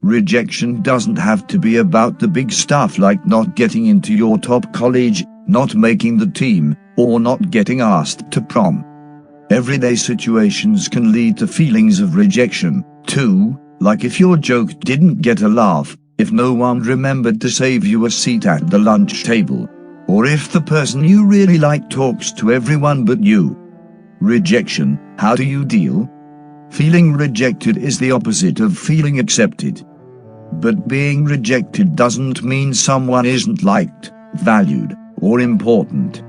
Rejection doesn't have to be about the big stuff like not getting into your top college, not making the team, or not getting asked to prom. Everyday situations can lead to feelings of rejection, too, like if your joke didn't get a laugh, if no one remembered to save you a seat at the lunch table, or if the person you really like talks to everyone but you. Rejection, how do you deal? Feeling rejected is the opposite of feeling accepted. But being rejected doesn't mean someone isn't liked, valued, or important.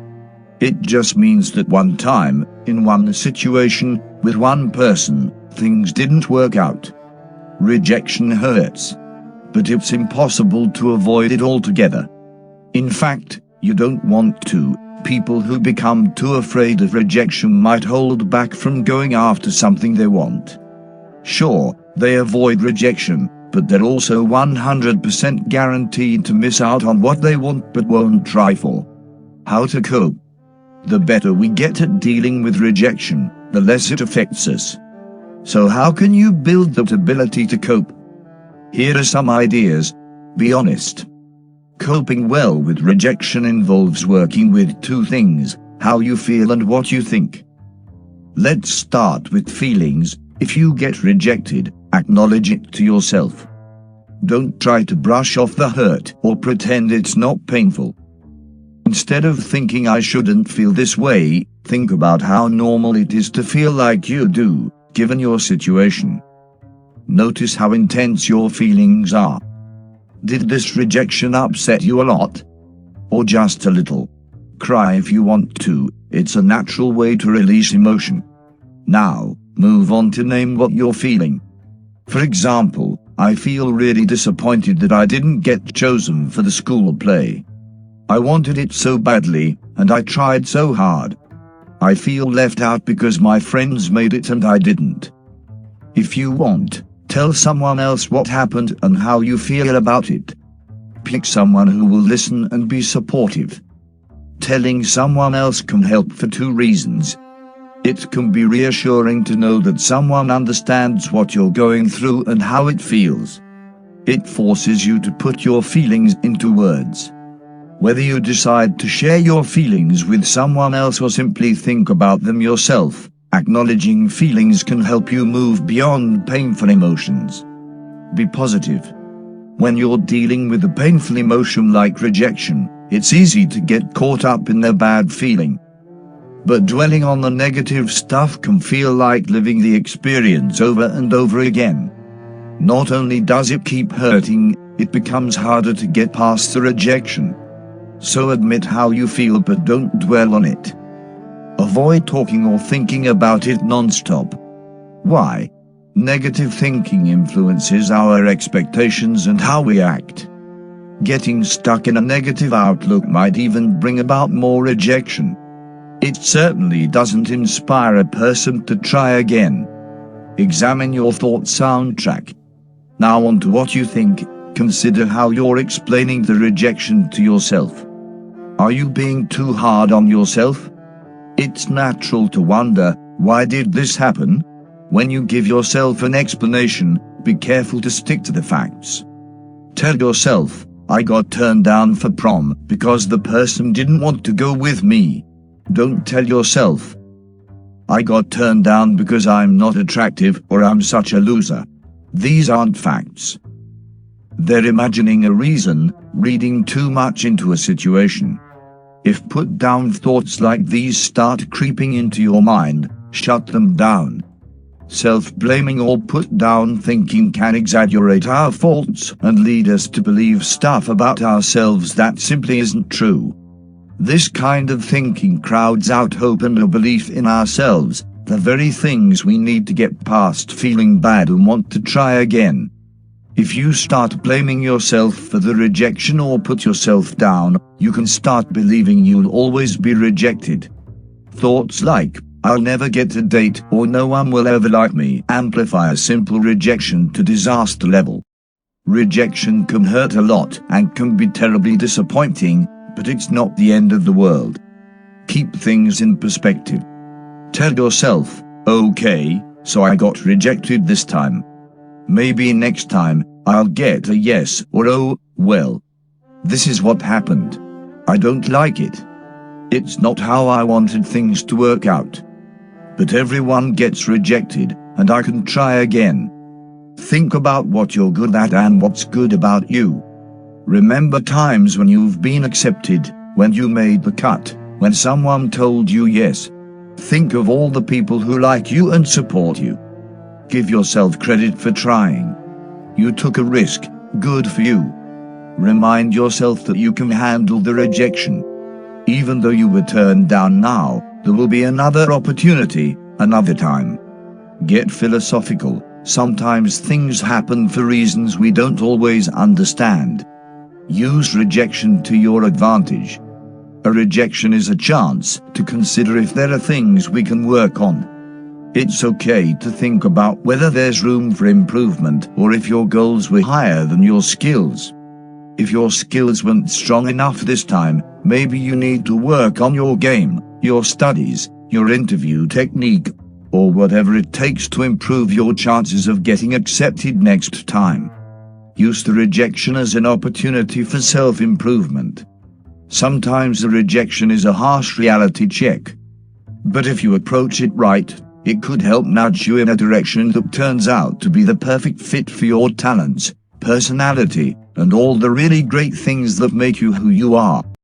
It just means that one time, in one situation, with one person, things didn't work out. Rejection hurts. But it's impossible to avoid it altogether. In fact, you don't want to. People who become too afraid of rejection might hold back from going after something they want. Sure, they avoid rejection, but they're also 100% guaranteed to miss out on what they want but won't try for. How to cope? The better we get at dealing with rejection, the less it affects us. So how can you build that ability to cope? Here are some ideas. Be honest. Coping well with rejection involves working with two things: how you feel and what you think. Let's start with feelings. If you get rejected, acknowledge it to yourself. Don't try to brush off the hurt or pretend it's not painful. Instead of thinking I shouldn't feel this way, think about how normal it is to feel like you do, given your situation. Notice how intense your feelings are. Did this rejection upset you a lot? Or just a little? Cry if you want to, it's a natural way to release emotion. Now, move on to name what you're feeling. For example, I feel really disappointed that I didn't get chosen for the school play. I wanted it so badly, and I tried so hard. I feel left out because my friends made it and I didn't. If you want, tell someone else what happened and how you feel about it. Pick someone who will listen and be supportive. Telling someone else can help for two reasons. It can be reassuring to know that someone understands what you're going through and how it feels. It forces you to put your feelings into words. Whether you decide to share your feelings with someone else or simply think about them yourself, acknowledging feelings can help you move beyond painful emotions. Be positive. When you're dealing with a painful emotion like rejection, it's easy to get caught up in the bad feeling. But dwelling on the negative stuff can feel like living the experience over and over again. Not only does it keep hurting, it becomes harder to get past the rejection. So admit how you feel but don't dwell on it. Avoid talking or thinking about it non-stop. Why? Negative thinking influences our expectations and how we act. Getting stuck in a negative outlook might even bring about more rejection. It certainly doesn't inspire a person to try again. Examine your thought soundtrack. Now on to what you think. Consider how you're explaining the rejection to yourself. Are you being too hard on yourself? It's natural to wonder, why did this happen? When you give yourself an explanation, be careful to stick to the facts. Tell yourself, I got turned down for prom because the person didn't want to go with me. Don't tell yourself, I got turned down because I'm not attractive or I'm such a loser. These aren't facts. They're imagining a reason, reading too much into a situation. If put down thoughts like these start creeping into your mind, shut them down. Self-blaming or put down thinking can exaggerate our faults and lead us to believe stuff about ourselves that simply isn't true. This kind of thinking crowds out hope and a belief in ourselves, the very things we need to get past feeling bad and want to try again. If you start blaming yourself for the rejection or put yourself down, you can start believing you'll always be rejected. Thoughts like, I'll never get a date or no one will ever like me amplify a simple rejection to disaster level. Rejection can hurt a lot and can be terribly disappointing, but it's not the end of the world. Keep things in perspective. Tell yourself, okay, so I got rejected this time. Maybe next time, I'll get a yes or oh, well. This is what happened. I don't like it. It's not how I wanted things to work out. But everyone gets rejected, and I can try again. Think about what you're good at and what's good about you. Remember times when you've been accepted, when you made the cut, when someone told you yes. Think of all the people who like you and support you. Give yourself credit for trying. You took a risk, good for you. Remind yourself that you can handle the rejection. Even though you were turned down now, there will be another opportunity, another time. Get philosophical. Sometimes things happen for reasons we don't always understand. Use rejection to your advantage. A rejection is a chance to consider if there are things we can work on. It's okay to think about whether there's room for improvement or if your goals were higher than your skills. If your skills weren't strong enough this time, maybe you need to work on your game, your studies, your interview technique, or whatever it takes to improve your chances of getting accepted next time. Use the rejection as an opportunity for self-improvement. Sometimes the rejection is a harsh reality check. But if you approach it right, it could help nudge you in a direction that turns out to be the perfect fit for your talents, personality, and all the really great things that make you who you are.